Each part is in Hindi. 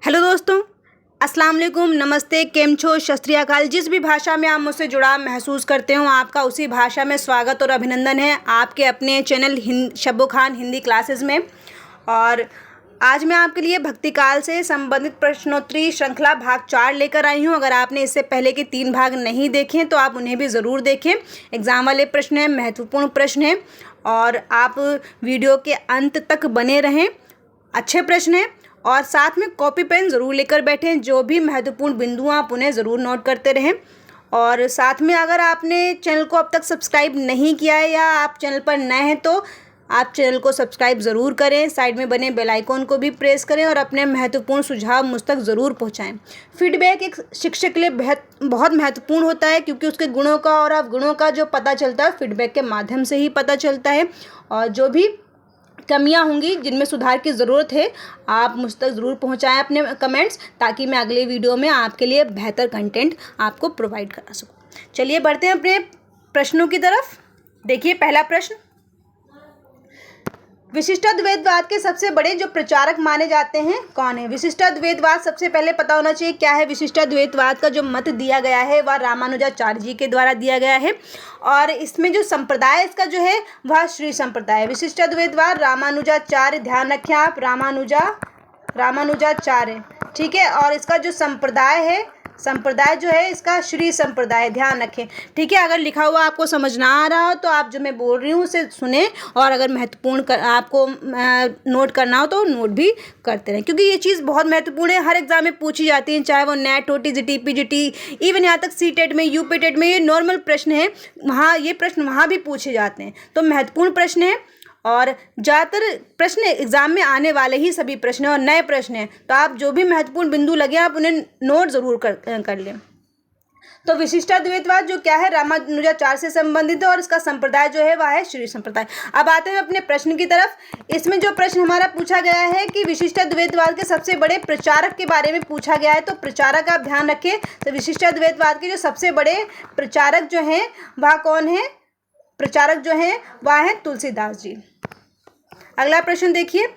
हेलो दोस्तों, अस्सलाम वालेकुम, नमस्ते, केम छो, सत श्री अकाल। जिस भी भाषा में आप मुझसे जुड़ाव महसूस करते हो आपका उसी भाषा में स्वागत और अभिनंदन है आपके अपने चैनल शब्बो खान हिंदी क्लासेस में। और आज मैं आपके लिए भक्ति काल से संबंधित प्रश्नोत्तरी श्रृंखला भाग 4 लेकर आई हूं। अगर आपने इससे पहले के 3 भाग नहीं देखे तो आप उन्हें भी ज़रूर देखें। एग्ज़ाम वाले प्रश्न हैं, महत्वपूर्ण प्रश्न हैं और आप वीडियो के अंत तक बने रहें। अच्छे प्रश्न हैं और साथ में कॉपी पेन ज़रूर लेकर बैठें। जो भी महत्वपूर्ण बिंदु आप उन्हें ज़रूर नोट करते रहें। और साथ में अगर आपने चैनल को अब तक सब्सक्राइब नहीं किया है या आप चैनल पर नए हैं तो आप चैनल को सब्सक्राइब ज़रूर करें। साइड में बने बेल आइकॉन को भी प्रेस करें और अपने महत्वपूर्ण सुझाव मुझ तक ज़रूर पहुंचाएं। फीडबैक एक शिक्षक के लिए बहुत महत्वपूर्ण होता है क्योंकि उसके गुणों का और अवगुणों का जो पता चलता है फीडबैक के माध्यम से ही पता चलता है। और जो भी कमियां होंगी जिनमें सुधार की ज़रूरत है आप मुझ तक ज़रूर पहुंचाएं अपने कमेंट्स, ताकि मैं अगले वीडियो में आपके लिए बेहतर कंटेंट आपको प्रोवाइड करा सकूं। चलिए बढ़ते हैं अपने प्रश्नों की तरफ। देखिए पहला प्रश्न, विशिष्टाद्वैतवाद के सबसे बड़े जो प्रचारक माने जाते हैं कौन है? विशिष्टाद्वैतवाद सबसे पहले पता होना चाहिए क्या है। विशिष्टाद्वैतवाद का जो मत दिया गया है वह रामानुजाचार्य जी के द्वारा दिया गया है और इसमें जो संप्रदाय इसका जो है वह श्री संप्रदाय। विशिष्टाद्वैतवाद रामानुजाचार्य, ध्यान रखें आप, रामानुजाचार्य, ठीक है। और इसका जो संप्रदाय जो है इसका श्री संप्रदाय, ध्यान रखें, ठीक है। अगर लिखा हुआ आपको समझ ना आ रहा हो तो आप जो मैं बोल रही हूँ उसे सुने और अगर महत्वपूर्ण आपको नोट करना हो तो नोट भी करते रहें, क्योंकि ये चीज़ बहुत महत्वपूर्ण है। हर एग्जाम में पूछी जाती है, चाहे वो नेट हो, टीजीटी, पीजीटी, इवन यहाँ तक सीटेट में, यूपीटेट में, ये नॉर्मल प्रश्न है, वहाँ ये प्रश्न वहाँ भी पूछे जाते हैं। तो महत्वपूर्ण प्रश्न है और ज़्यादातर प्रश्न एग्ज़ाम में आने वाले ही सभी प्रश्न और नए प्रश्न हैं। तो आप जो भी महत्वपूर्ण बिंदु लगे आप उन्हें नोट ज़रूर कर लें। तो विशिष्टाद्वैतवाद जो क्या है रामानुजाचार्य से संबंधित है और इसका संप्रदाय जो है वह है श्री संप्रदाय। अब आते हैं अपने प्रश्न की तरफ। इसमें जो प्रश्न हमारा पूछा गया है कि विशिष्टाद्वैतवाद के सबसे बड़े प्रचारक के बारे में पूछा गया है। तो प्रचारक आप ध्यान रखें, तो विशिष्टाद्वैतवाद के जो सबसे बड़े प्रचारक जो हैं वह कौन है? प्रचारक जो हैं वह है तुलसीदास जी। अगला प्रश्न देखिए,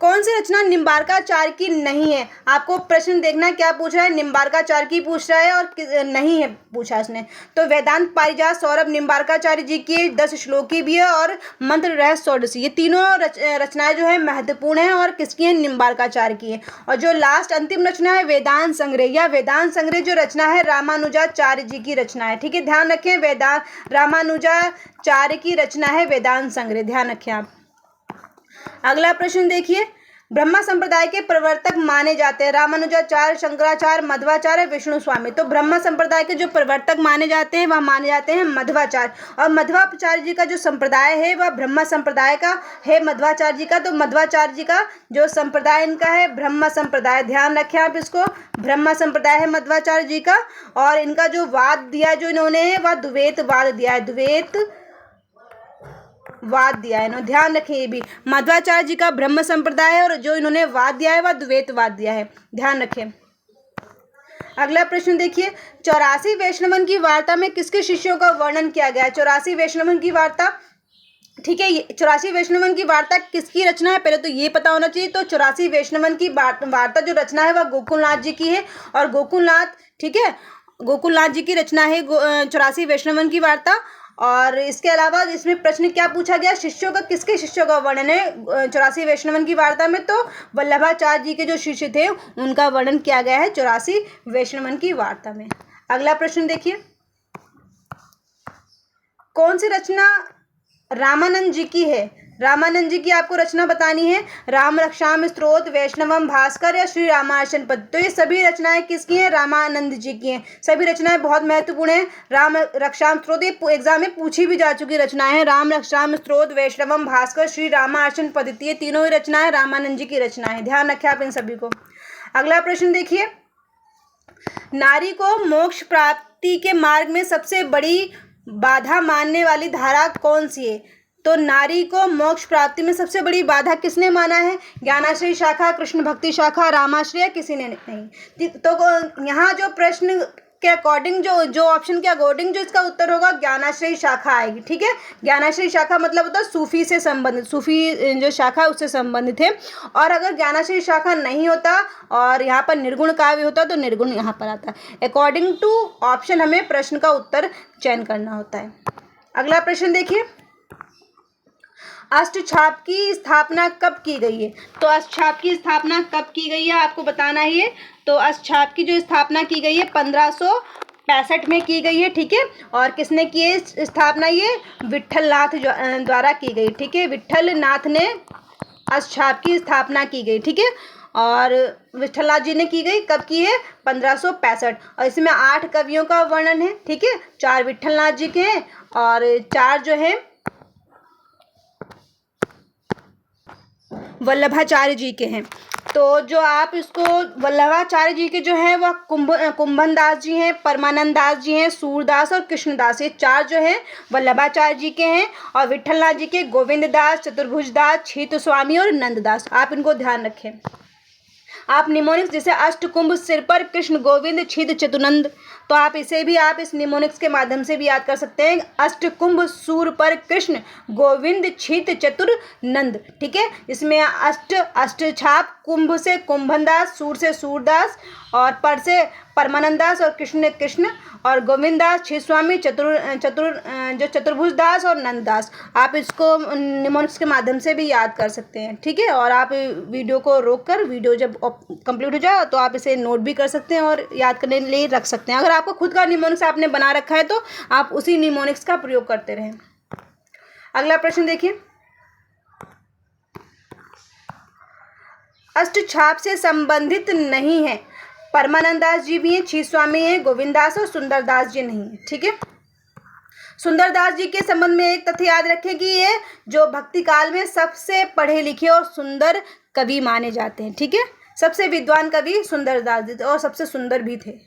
कौन सी रचना निम्बार्काचार्य की नहीं है? आपको प्रश्न देखना क्या पूछ रहा है, निम्बार्काचार्य की पूछ रहा है और नहीं है पूछा इसने। तो वेदांत पारिजात सौरभ निम्बार्काचार्य जी की 10 श्लोकी भी है और मंत्र रहस्य षोडशी, ये तीनों रचनाएं जो है महत्वपूर्ण है और किसकी है? निम्बार्काचार्य की है। और जो लास्ट अंतिम रचना है वेदांत संग्रह, या वेदांत संग्रह जो रचना है रामानुजाचार्य जी की रचना है, ठीक है, ध्यान रखें। रामानुजाचार्य की रचना है वेदांत संग्रह, ध्यान रखें आप। अगला प्रश्न देखिए, ब्रह्मा संप्रदाय के प्रवर्तक माने जाते हैं रामानुजाचार्य, शंकराचार्य, मध्वाचार्य, विष्णु स्वामी। तो ब्रह्मा संप्रदाय के जो प्रवर्तक माने जाते हैं वह माने जाते हैं मध्वाचार्य। और मध्वाचार्य जी का जो संप्रदाय है वह ब्रह्मा संप्रदाय का है मध्वाचार्य जी का। तो मध्वाचार्य जी का जो संप्रदाय इनका है ब्रह्मा संप्रदाय, ध्यान रखें आप इसको, ब्रह्मा संप्रदाय है मध्वाचार्य जी का। और इनका जो वाद दिया है जो इन्होंने है वह द्वैतवाद दिया है, वाद दिया है इन्होंने, ध्यान रखें। ये भी मध्वाचार्य जी का ब्रह्म संप्रदाय है और जो इन्होंने वाद दिया है वह द्वैतवाद दिया है, ध्यान रखें। अगला प्रश्न देखिए, 84 वैष्णवन की वार्ता में किसके शिष्यों का वर्णन किया गया है? 84 वैष्णवन की वार्ता, ठीक है, 84 वैष्णवन की वार्ता किसकी रचना है पहले तो ये पता होना चाहिए। तो 84 वैष्णवन की वार्ता जो रचना है वह गोकुलनाथ जी की है और गोकुलनाथ, ठीक है, गोकुलनाथ जी की रचना है 84 वैष्णवन की वार्ता। और इसके अलावा इसमें प्रश्न क्या पूछा गया, शिष्यों का, किसके शिष्यों का वर्णन है 84 वैष्णवन की वार्ता में? तो वल्लभाचार्य जी के जो शिष्य थे उनका वर्णन किया गया है 84 वैष्णवन की वार्ता में। अगला प्रश्न देखिए, कौन सी रचना रामानंद जी की है? रामानंद जी की आपको रचना बतानी है। राम रक्षाम स्तोत्र, वैष्णवम भास्कर या श्री रामार्चन पद। तो ये सभी रचनाएं किसकी हैं? रामानंद जी की हैं। सभी रचनाएं बहुत महत्वपूर्ण हैं। राम रक्षाम स्तोत्र ये एग्जाम में पूछी भी जा चुकी रचनाएं हैं। राम रक्षाम स्तोत्र, वैष्णवम भास्कर, श्री रामार्चन पद, ये तीनों ही रचनाएं रामानंद जी की रचनाएं, ध्यान रखें आप इन सभी को। अगला प्रश्न देखिए, नारी को मोक्ष प्राप्ति के मार्ग में सबसे बड़ी बाधा मानने वाली धारा कौन सी है? तो नारी को मोक्ष प्राप्ति में सबसे बड़ी बाधा किसने माना है? ज्ञानाश्रय शाखा, कृष्ण भक्ति शाखा, रामाश्रय, किसी ने नहीं। तो यहाँ जो प्रश्न के अकॉर्डिंग जो ऑप्शन के अकॉर्डिंग जो इसका उत्तर होगा ज्ञानाश्रयी शाखा आएगी। ठीक है, ज्ञानाश्रयी शाखा मतलब होता है सूफी से संबंधित, सूफी जो शाखा है उससे संबंधित है। और अगर ज्ञानाश्रयी शाखा नहीं होता और यहाँ पर निर्गुण काव्य होता तो निर्गुण यहाँ पर आता है। अकॉर्डिंग टू ऑप्शन हमें प्रश्न का उत्तर चयन करना होता है। अगला प्रश्न देखिए, अष्टछाप की स्थापना कब की गई है? तो अष्टछाप की स्थापना कब की गई है आपको बताना ही है। तो अष्टछाप की जो स्थापना की गई है 1565 में की गई है। ठीक है, और किसने की है स्थापना? ये विट्ठल नाथ द्वारा की गई। ठीक है, विट्ठल नाथ ने अष्टछाप की स्थापना की गई। ठीक है, और विट्ठल नाथ जी ने की गई, कब की है? 1565। और इसमें 8 कवियों का वर्णन है। ठीक है, 4 विट्ठल नाथ जी के हैं और 4 जो है वल्लभाचार्य जी के हैं। तो जो आप इसको वल्लभाचार्य जी के जो हैं वह कुंभन दास जी हैं, परमानंद दास जी हैं, सूरदास और कृष्णदास, ये 4 जो हैं वल्लभाचार्य जी के हैं। और विट्ठलनाथ जी के गोविंद दास, चतुर्भुज दास, छीत स्वामी और नंददास। आप इनको ध्यान रखें। आप निमोनिक्स जैसे अष्टकुंभ सिर पर कृष्ण गोविंद छीद चतुनंद, तो आप इसे भी आप इस निमोनिक्स के माध्यम से भी याद कर सकते हैं। अष्टकुंभ सूर पर कृष्ण गोविंद छीत चतुर नंद। ठीक है, इसमें अष्टछाप कुंभ से कुंभनदास, सूर से सूरदास और पर से परमानंद दास और कृष्ण और गोविंद दास, छीत स्वामी, चतुर्भुज दास और नंददास। आप इसको निमोनिक्स के माध्यम से भी याद कर सकते हैं। ठीक है, और आप वीडियो को रोककर वीडियो जब कंप्लीट हो जाए तो आप इसे नोट भी कर सकते हैं और याद करने के लिए रख सकते हैं। अगर आपको खुद का निमोनिक्स आपने बना रखा है तो आप उसी निमोनिक्स का प्रयोग करते रहें। अगला प्रश्न देखिए, अष्टछाप से संबंधित नहीं है। परमानंद दास जी भी हैं, छीत स्वामी हैं, गोविंद दास और सुंदरदास जी नहीं है। ठीक है, सुंदरदास जी के संबंध में एक तथ्य याद रखें कि ये जो भक्ति काल में सबसे पढ़े लिखे और सुंदर कवि माने जाते हैं। ठीक है, सबसे विद्वान कवि सुंदरदास जी थे और सबसे सुंदर भी थे।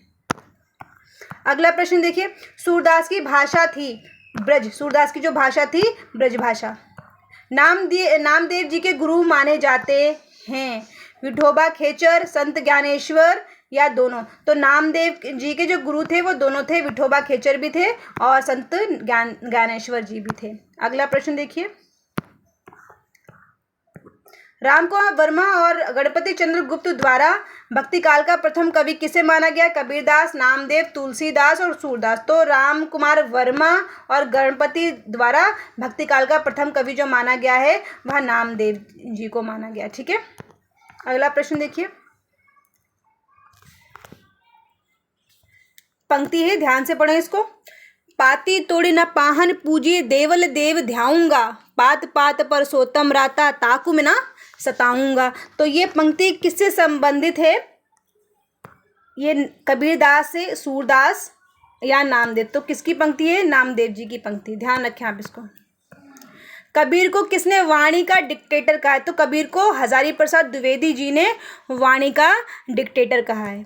अगला प्रश्न देखिए, सूरदास की भाषा थी ब्रज। सूरदास की जो भाषा थी ब्रज भाषा। नामदेव जी के गुरु माने जाते हैं विठोबा खेचर, संत ज्ञानेश्वर या दोनों? तो नामदेव जी के जो गुरु थे वो दोनों थे, विठोबा खेचर भी थे और संत ज्ञानेश्वर जी भी थे। अगला प्रश्न देखिए, रामकुमार वर्मा और गणपति चंद्र गुप्त द्वारा भक्ति काल का प्रथम कवि किसे माना गया? कबीरदास, नामदेव, तुलसीदास और सूरदास। तो राम कुमार वर्मा और गणपति द्वारा भक्ति काल का प्रथम कवि जो माना गया है वह नामदेव जी को माना गया। ठीक है, अगला प्रश्न देखिए, पंक्ति है, ध्यान से पढ़ें इसको। पाती तोड़ी न पाहन पूजी देवल देव ध्याऊंगा, पात पात पर सोतम राता ताकू में ना सताऊंगा। तो ये पंक्ति किससे संबंधित है? ये कबीरदास से, सूरदास या नामदेव? तो किसकी पंक्ति है? नामदेव जी की पंक्ति। ध्यान रखें आप इसको। कबीर को किसने वाणी का डिक्टेटर कहा है? तो कबीर को हजारी प्रसाद द्विवेदी जी ने वाणी का डिक्टेटर कहा है।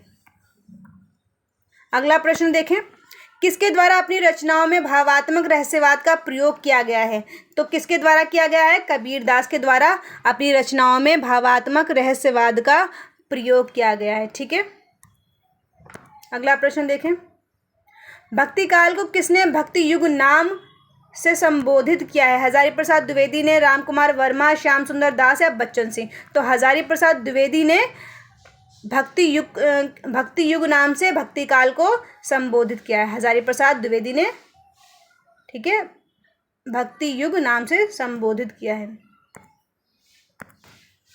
अगला प्रश्न देखें, किसके द्वारा अपनी रचनाओं में भावात्मक रहस्यवाद का प्रयोग किया गया है? तो किसके द्वारा किया गया है? कबीरदास के द्वारा अपनी रचनाओं में भावात्मक रहस्यवाद का प्रयोग किया गया है। ठीक है, अगला प्रश्न देखें, भक्ति काल को किसने भक्ति युग नाम से संबोधित किया है? हजारी प्रसाद द्विवेदी ने, राम कुमार वर्मा, श्याम सुंदर दास या बच्चन सिंह? तो हजारी प्रसाद द्विवेदी ने भक्ति युग नाम से भक्ति काल को संबोधित किया है। हजारी प्रसाद द्विवेदी ने, ठीक है, भक्ति युग नाम से संबोधित किया है।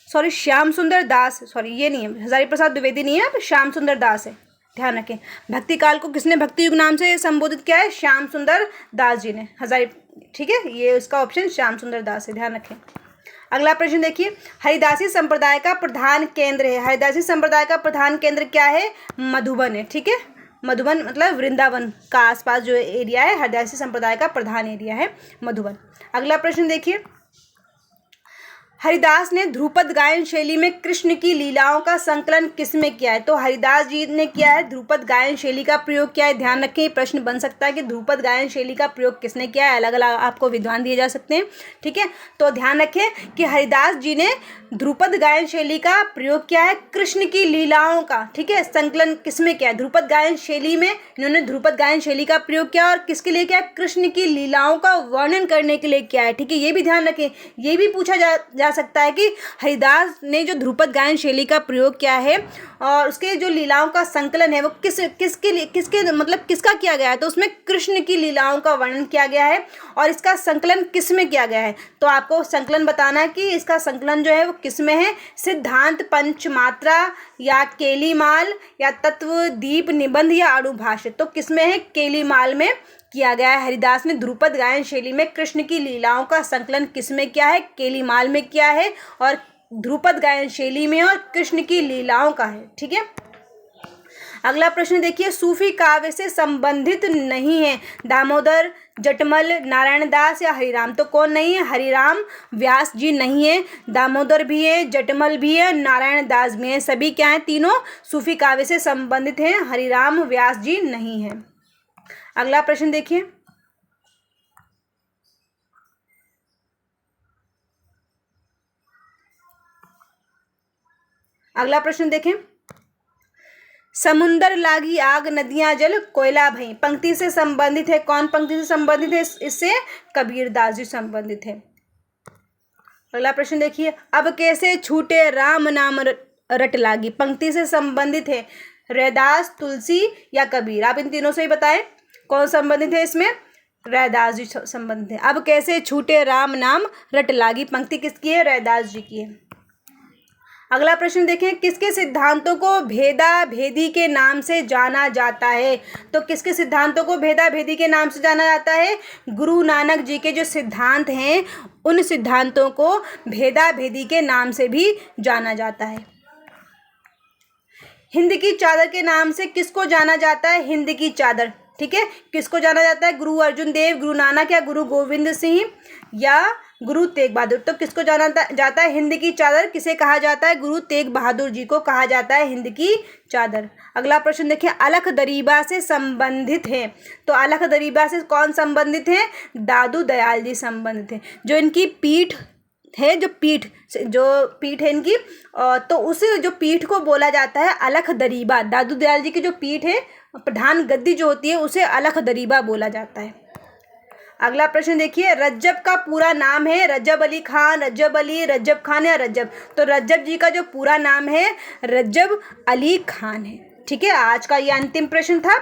सॉरी, श्याम सुंदर दास, सॉरी ये नहीं है, हजारी प्रसाद द्विवेदी नहीं है, श्याम सुंदर दास है। ध्यान रखें, भक्ति काल को किसने भक्ति युग नाम से संबोधित किया है? श्याम सुंदर दास जी ने। हजारी, ठीक है, ये उसका ऑप्शन श्याम सुंदर दास है। ध्यान रखें। अगला प्रश्न देखिए, हरिदासी संप्रदाय का प्रधान केंद्र है। हरिदासी संप्रदाय का प्रधान केंद्र क्या है? मधुबन है। ठीक है, मधुबन मतलब वृंदावन का आसपास जो एरिया है, हरिदासी संप्रदाय का प्रधान एरिया है मधुबन। अगला प्रश्न देखिए, हरिदास ने ध्रुपद गायन शैली में कृष्ण की लीलाओं का संकलन किसमें किया है? तो हरिदास जी ने किया है। ध्रुपद गायन शैली का प्रयोग क्या है? ध्यान रखें, प्रश्न बन सकता है कि ध्रुपद गायन शैली का प्रयोग किसने किया है। अलग अलग आपको विद्वान दिए जा सकते हैं, ठीक है। तो ध्यान रखें कि हरिदास जी ने ध्रुपद गायन शैली का प्रयोग किया है कृष्ण की लीलाओं का, ठीक है। संकलन किसमें किया है? ध्रुपद गायन शैली में इन्होंने ध्रुपद गायन शैली का प्रयोग किया और किसके लिए किया? कृष्ण की लीलाओं का वर्णन करने के लिए किया है, ठीक है। ये भी ध्यान रखें, ये भी पूछा जा सकता है कि हरिदास ने जो ध्रुपद गायन शैली का प्रयोग किया है और उसके जो लीलाओं का संकलन है वो किसका किया गया है? तो उसमें कृष्ण की लीलाओं का वर्णन किया गया है और इसका संकलन किस में किया गया है? तो आपको संकलन बताना है कि इसका संकलन जो है वो किस में है? सिद्धांत पंचमात्रा या केलीमाल या तत्वदीप निबंध या अणुभाष्य। तो किस में है? केलीमाल में किया गया है। हरिदास ने ध्रुपद गायन शैली में कृष्ण की लीलाओं का संकलन किस में किया है? केलीमाल में किया है और ध्रुपद गायन शैली में और कृष्ण की लीलाओं का है, ठीक है। अगला प्रश्न देखिए, सूफी काव्य से संबंधित नहीं है दामोदर, जटमल, नारायण दास या हरिराम। तो कौन नहीं है? हरिराम व्यास जी नहीं है, दामोदर भी है, जटमल भी है, नारायण दास भी है। सभी क्या है? तीनों सूफी काव्य से संबंधित हैं, हरिराम व्यास जी नहीं है। अगला प्रश्न देखिए, अगला प्रश्न देखें, समुंदर लागी आग नदियां जल कोयला भई पंक्ति से संबंधित है। कौन पंक्ति से संबंधित है? इससे कबीरदास जी संबंधित है। अगला प्रश्न देखिए, अब कैसे छूटे राम नाम रट लागी पंक्ति से संबंधित है। रैदास, तुलसी या कबीर। आप इन तीनों से ही बताएं कौन संबंधित है इसमें? रैदास जी संबंधित है। अब कैसे छूटे राम नाम रट लागी पंक्ति किसकी है? रैदास जी की है। अगला प्रश्न देखें, किसके सिद्धांतों को भेदा भेदी के नाम से जाना जाता है? तो किसके सिद्धांतों को भेदा भेदी के नाम से जाना जाता है? गुरु नानक जी के जो सिद्धांत हैं उन सिद्धांतों को भेदा भेदी के नाम से भी जाना जाता है। हिंद की चादर के नाम से किसको जाना जाता है? हिंद की चादर, ठीक है। किसको जाना जाता है? गुरु अर्जुन देव, गुरु नानक या गुरु गोविंद सिंह या गुरु तेग बहादुर। तो किसको जाना जाता है? हिंद की चादर किसे कहा जाता है? गुरु तेग बहादुर जी को कहा जाता है हिंद की चादर। अगला प्रश्न देखिए, अलख दरीबा से संबंधित है। तो अलख दरीबा से कौन संबंधित है? दादू दयाल जी संबंधित है। जो इनकी पीठ है, जो पीठ है इनकी, तो उस जो पीठ को बोला जाता है अलख दरीबा। दादू दयाल जी की जो पीठ है, प्रधान गद्दी जो होती है, उसे अलख दरीबा बोला जाता है। अगला प्रश्न देखिए, रज्जब का पूरा नाम है रज्जब अली खान, रज्जब अली, रज्जब खान या रज्जब। तो रज्जब जी का जो पूरा नाम है रज्जब अली खान है, ठीक है। आज का ये अंतिम प्रश्न था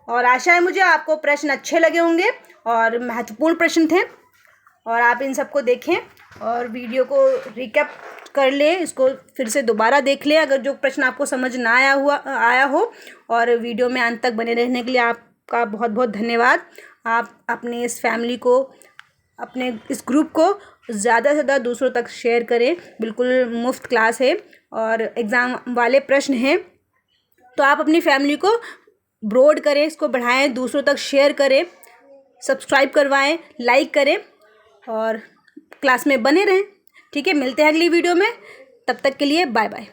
और आशा है मुझे आपको प्रश्न अच्छे लगे होंगे और महत्वपूर्ण प्रश्न थे और आप इन सबको देखें और वीडियो को रिकैप कर लें, इसको फिर से दोबारा देख लें अगर जो प्रश्न आपको समझ ना आया हो। और वीडियो में अंत तक बने रहने के लिए आपका बहुत बहुत धन्यवाद। आप अपने इस फैमिली को, अपने इस ग्रुप को ज़्यादा से ज़्यादा दूसरों तक शेयर करें। बिल्कुल मुफ्त क्लास है और एग्ज़ाम वाले प्रश्न हैं, तो आप अपनी फैमिली को ब्रॉड करें, इसको बढ़ाएं, दूसरों तक शेयर करें, सब्सक्राइब करवाएं, लाइक करें और क्लास में बने रहें, ठीक है। मिलते हैं अगली वीडियो में, तब तक के लिए बाय बाय।